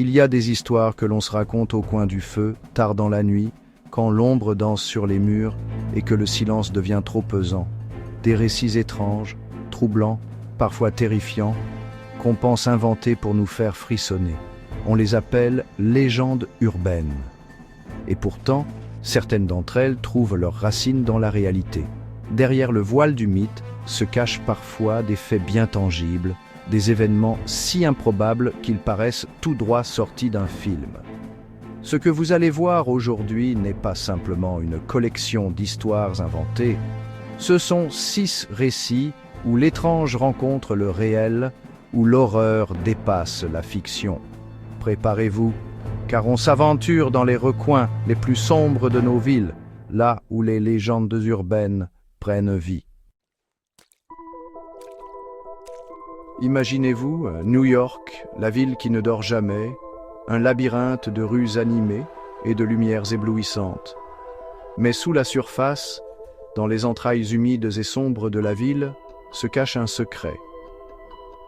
Il y a des histoires que l'on se raconte au coin du feu, tard dans la nuit, quand l'ombre danse sur les murs et que le silence devient trop pesant. Des récits étranges, troublants, parfois terrifiants, qu'on pense inventer pour nous faire frissonner. On les appelle légendes urbaines. Et pourtant, certaines d'entre elles trouvent leurs racines dans la réalité. Derrière le voile du mythe se cachent parfois des faits bien tangibles, des événements si improbables qu'ils paraissent tout droit sortis d'un film. Ce que vous allez voir aujourd'hui n'est pas simplement une collection d'histoires inventées, ce sont 6 récits où l'étrange rencontre le réel, où l'horreur dépasse la fiction. Préparez-vous, car on s'aventure dans les recoins les plus sombres de nos villes, là où les légendes urbaines prennent vie. Imaginez-vous New York, la ville qui ne dort jamais, un labyrinthe de rues animées et de lumières éblouissantes. Mais sous la surface, dans les entrailles humides et sombres de la ville, se cache un secret.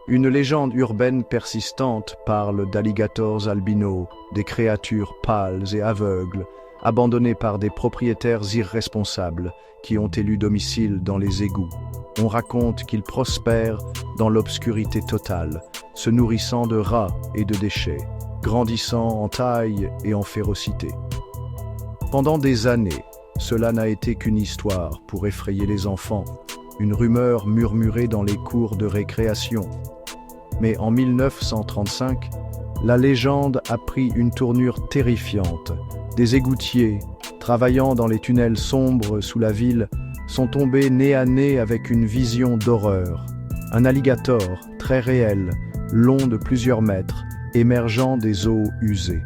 Une légende urbaine persistante parle d'alligators albinos, des créatures pâles et aveugles, abandonnées par des propriétaires irresponsables qui ont élu domicile dans les égouts. On raconte qu'ils prospèrent dans l'obscurité totale, se nourrissant de rats et de déchets, grandissant en taille et en férocité. Pendant des années, cela n'a été qu'une histoire pour effrayer les enfants, une rumeur murmurée dans les cours de récréation. Mais en 1935, la légende a pris une tournure terrifiante. Des égoutiers, travaillant dans les tunnels sombres sous la ville, sont tombés nez à nez avec une vision d'horreur. Un alligator, très réel, long de plusieurs mètres, émergeant des eaux usées.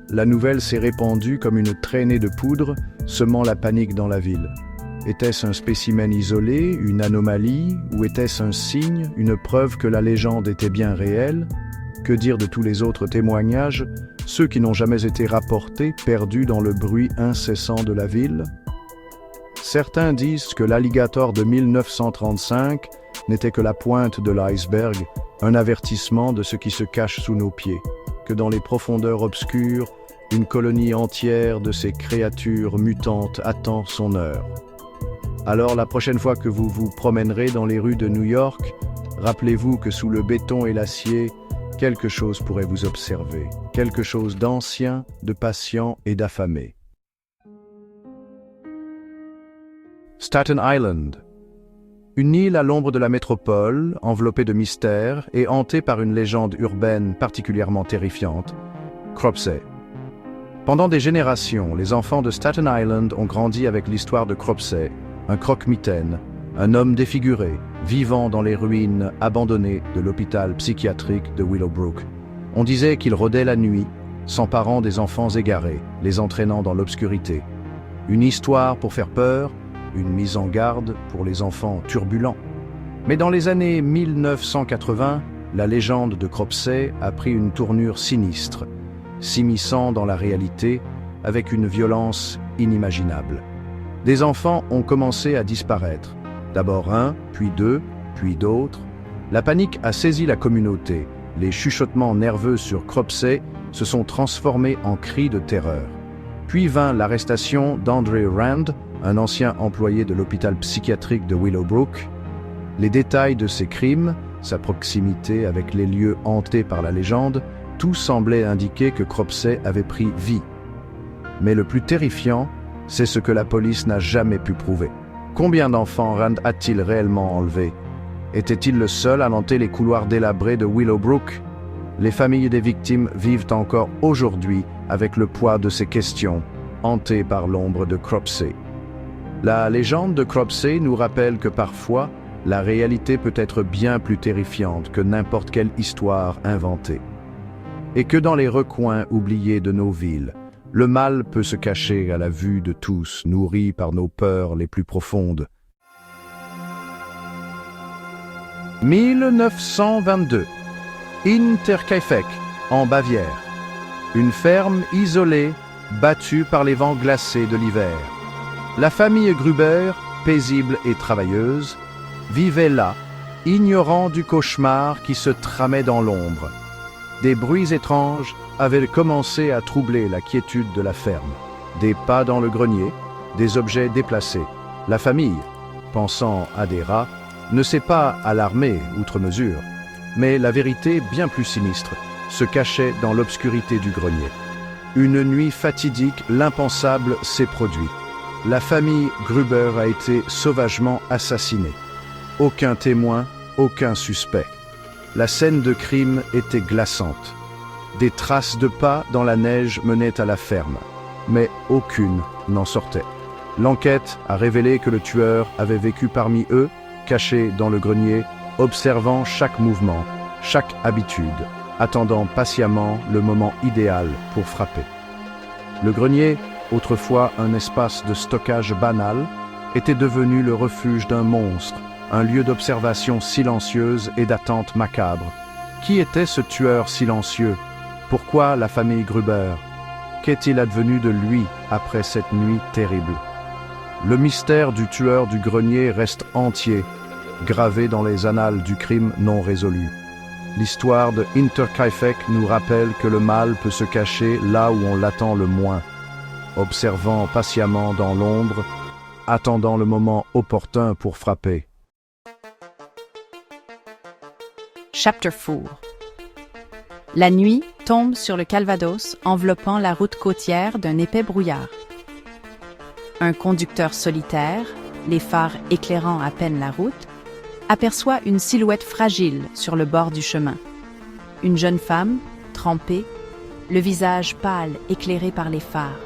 La nouvelle s'est répandue comme une traînée de poudre, semant la panique dans la ville. Était-ce un spécimen isolé, une anomalie, ou était-ce un signe, une preuve que la légende était bien réelle? Que dire de tous les autres témoignages, ceux qui n'ont jamais été rapportés, perdus dans le bruit incessant de la ville? Certains disent que l'alligator de 1935 n'était que la pointe de l'iceberg, un avertissement de ce qui se cache sous nos pieds, que dans les profondeurs obscures, une colonie entière de ces créatures mutantes attend son heure. Alors la prochaine fois que vous vous promènerez dans les rues de New York, rappelez-vous que sous le béton et l'acier, quelque chose pourrait vous observer, quelque chose d'ancien, de patient et d'affamé. Staten Island. Une île à l'ombre de la métropole, enveloppée de mystères et hantée par une légende urbaine particulièrement terrifiante, Cropsey. Pendant des générations, les enfants de Staten Island ont grandi avec l'histoire de Cropsey, un croque-mitaine, un homme défiguré, vivant dans les ruines abandonnées de l'hôpital psychiatrique de Willowbrook. On disait qu'il rôdait la nuit, s'emparant des enfants égarés, les entraînant dans l'obscurité. Une histoire pour faire peur, une mise en garde pour les enfants turbulents. Mais dans les années 1980, la légende de Cropsey a pris une tournure sinistre, s'immisçant dans la réalité avec une violence inimaginable. Des enfants ont commencé à disparaître. D'abord un, puis deux, puis d'autres. La panique a saisi la communauté. Les chuchotements nerveux sur Cropsey se sont transformés en cris de terreur. Puis vint l'arrestation d'Andre Rand, un ancien employé de l'hôpital psychiatrique de Willowbrook. Les détails de ses crimes, sa proximité avec les lieux hantés par la légende, tout semblait indiquer que Cropsey avait pris vie. Mais le plus terrifiant, c'est ce que la police n'a jamais pu prouver. Combien d'enfants Rand a-t-il réellement enlevés? Était-il le seul à hanter les couloirs délabrés de Willowbrook? Les familles des victimes vivent encore aujourd'hui avec le poids de ces questions, hantées par l'ombre de Cropsey. La légende de Cropsey nous rappelle que parfois, la réalité peut être bien plus terrifiante que n'importe quelle histoire inventée. Et que dans les recoins oubliés de nos villes, le mal peut se cacher à la vue de tous, nourri par nos peurs les plus profondes. 1922. Interkaifeck, en Bavière. Une ferme isolée, battue par les vents glacés de l'hiver. La famille Gruber, paisible et travailleuse, vivait là, ignorant du cauchemar qui se tramait dans l'ombre. Des bruits étranges avaient commencé à troubler la quiétude de la ferme. Des pas dans le grenier, des objets déplacés. La famille, pensant à des rats, ne s'est pas alarmée outre mesure, mais la vérité bien plus sinistre se cachait dans l'obscurité du grenier. Une nuit fatidique, l'impensable s'est produit. La famille Gruber a été sauvagement assassinée. Aucun témoin, aucun suspect. La scène de crime était glaçante. Des traces de pas dans la neige menaient à la ferme, mais aucune n'en sortait. L'enquête a révélé que le tueur avait vécu parmi eux, caché dans le grenier, observant chaque mouvement, chaque habitude, attendant patiemment le moment idéal pour frapper. Le grenier, autrefois un espace de stockage banal, était devenu le refuge d'un monstre, un lieu d'observation silencieuse et d'attente macabre. Qui était ce tueur silencieux? Pourquoi la famille Gruber? Qu'est-il advenu de lui après cette nuit terrible? Le mystère du tueur du grenier reste entier, gravé dans les annales du crime non résolu. L'histoire de Hinterkaifeck nous rappelle que le mal peut se cacher là où on l'attend le moins, observant patiemment dans l'ombre, attendant le moment opportun pour frapper. Chapter 4. La nuit tombe sur le Calvados, enveloppant la route côtière d'un épais brouillard. Un conducteur solitaire, les phares éclairant à peine la route, aperçoit une silhouette fragile sur le bord du chemin. Une jeune femme, trempée, le visage pâle éclairé par les phares.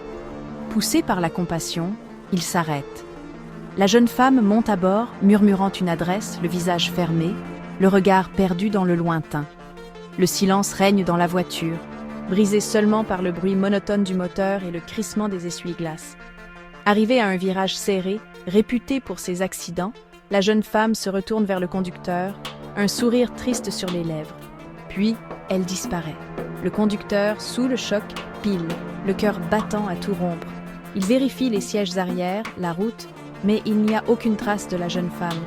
Poussé par la compassion, il s'arrête. La jeune femme monte à bord, murmurant une adresse, le visage fermé, le regard perdu dans le lointain. Le silence règne dans la voiture, brisé seulement par le bruit monotone du moteur et le crissement des essuie-glaces. Arrivée à un virage serré, réputé pour ses accidents, la jeune femme se retourne vers le conducteur, un sourire triste sur les lèvres. Puis, elle disparaît. Le conducteur, sous le choc, pile, le cœur battant à tout rompre. Il vérifie les sièges arrière, la route, mais il n'y a aucune trace de la jeune femme.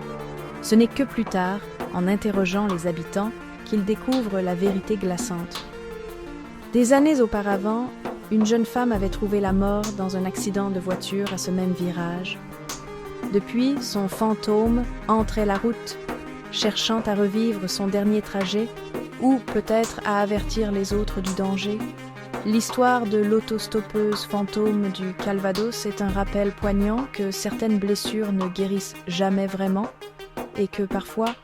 Ce n'est que plus tard, en interrogeant les habitants, qu'il découvre la vérité glaçante. Des années auparavant, une jeune femme avait trouvé la mort dans un accident de voiture à ce même virage. Depuis, son fantôme entrait la route, cherchant à revivre son dernier trajet ou peut-être à avertir les autres du danger. L'histoire de l'autostoppeuse fantôme du Calvados est un rappel poignant que certaines blessures ne guérissent jamais vraiment et que parfois,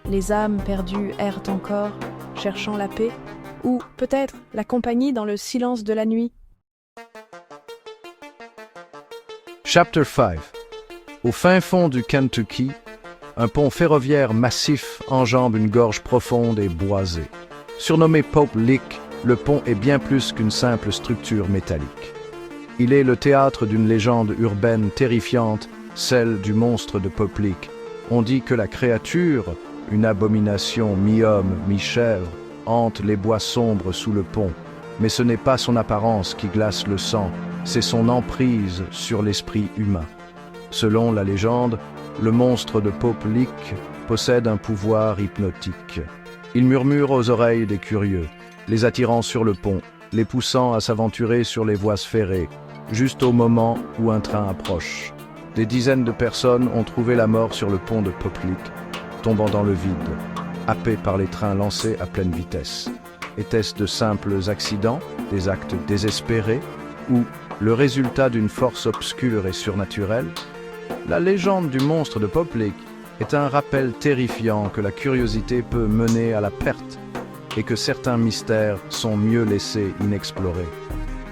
les âmes perdues errent encore, cherchant la paix ou peut-être la compagnie dans le silence de la nuit. Chapter 5. Au fin fond du Kentucky, un pont ferroviaire massif enjambe une gorge profonde et boisée. Surnommé Pope Lick, le pont est bien plus qu'une simple structure métallique. Il est le théâtre d'une légende urbaine terrifiante, celle du monstre de Pope Lick. On dit que la créature, une abomination mi-homme, mi-chèvre, hante les bois sombres sous le pont. Mais ce n'est pas son apparence qui glace le sang, c'est son emprise sur l'esprit humain. Selon la légende, le monstre de Pope Lick possède un pouvoir hypnotique. Il murmure aux oreilles des curieux, les attirant sur le pont, les poussant à s'aventurer sur les voies ferrées, juste au moment où un train approche. Des dizaines de personnes ont trouvé la mort sur le pont de Pope Lick, tombant dans le vide, happés par les trains lancés à pleine vitesse. Était-ce de simples accidents, des actes désespérés, ou le résultat d'une force obscure et surnaturelle? La légende du monstre de Pope Lick est un rappel terrifiant que la curiosité peut mener à la perte et que certains mystères sont mieux laissés inexplorés.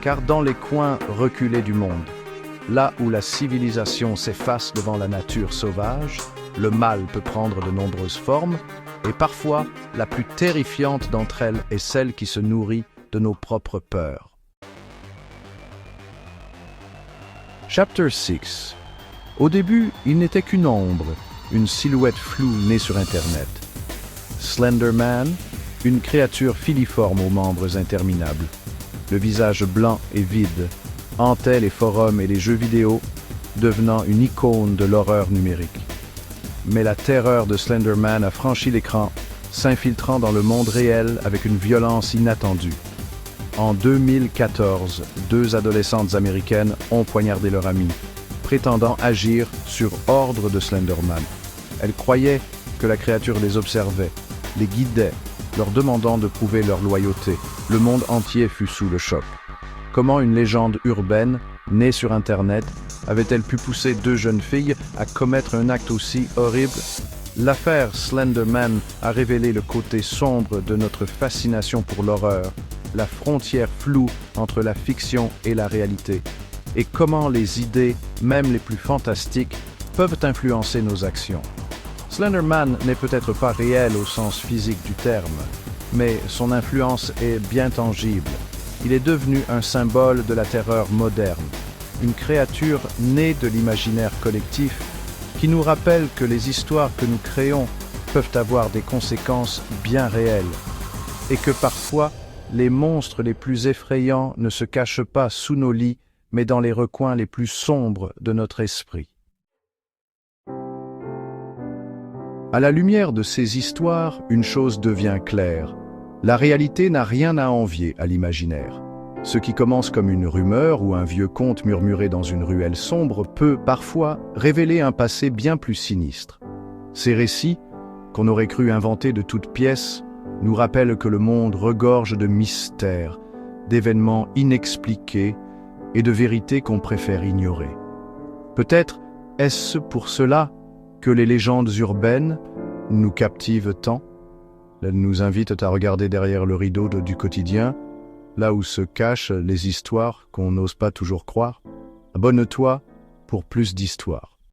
Car dans les coins reculés du monde, là où la civilisation s'efface devant la nature sauvage, le mal peut prendre de nombreuses formes et parfois la plus terrifiante d'entre elles est celle qui se nourrit de nos propres peurs. Chapter 6. Au début, il n'était qu'une ombre, une silhouette floue née sur Internet. Slender Man, une créature filiforme aux membres interminables. Le visage blanc et vide hantait les forums et les jeux vidéo, devenant une icône de l'horreur numérique. Mais la terreur de Slender Man a franchi l'écran s'infiltrant dans le monde réel avec une violence inattendue. En 2014, 2 adolescentes américaines ont poignardé leur amie, prétendant agir sur ordre de Slenderman. Elles croyaient que la créature les observait, les guidait, leur demandant de prouver leur loyauté. Le monde entier fut sous le choc. Comment une légende urbaine, née sur Internet, avait-elle pu pousser 2 jeunes filles à commettre un acte aussi horrible? L'affaire Slenderman a révélé le côté sombre de notre fascination pour l'horreur, la frontière floue entre la fiction et la réalité, et comment les idées, même les plus fantastiques, peuvent influencer nos actions. Slenderman n'est peut-être pas réel au sens physique du terme, mais son influence est bien tangible. Il est devenu un symbole de la terreur moderne, une créature née de l'imaginaire collectif qui nous rappelle que les histoires que nous créons peuvent avoir des conséquences bien réelles, et que parfois, les monstres les plus effrayants ne se cachent pas sous nos lits, mais dans les recoins les plus sombres de notre esprit. À la lumière de ces histoires, une chose devient claire. La réalité n'a rien à envier à l'imaginaire. Ce qui commence comme une rumeur ou un vieux conte murmuré dans une ruelle sombre peut, parfois, révéler un passé bien plus sinistre. Ces récits, qu'on aurait cru inventés de toutes pièces, nous rappellent que le monde regorge de mystères, d'événements inexpliqués et de vérités qu'on préfère ignorer. Peut-être est-ce pour cela que les légendes urbaines nous captivent tant. Elles nous invitent à regarder derrière le rideau du quotidien, là où se cachent les histoires qu'on n'ose pas toujours croire. Abonne-toi pour plus d'histoires.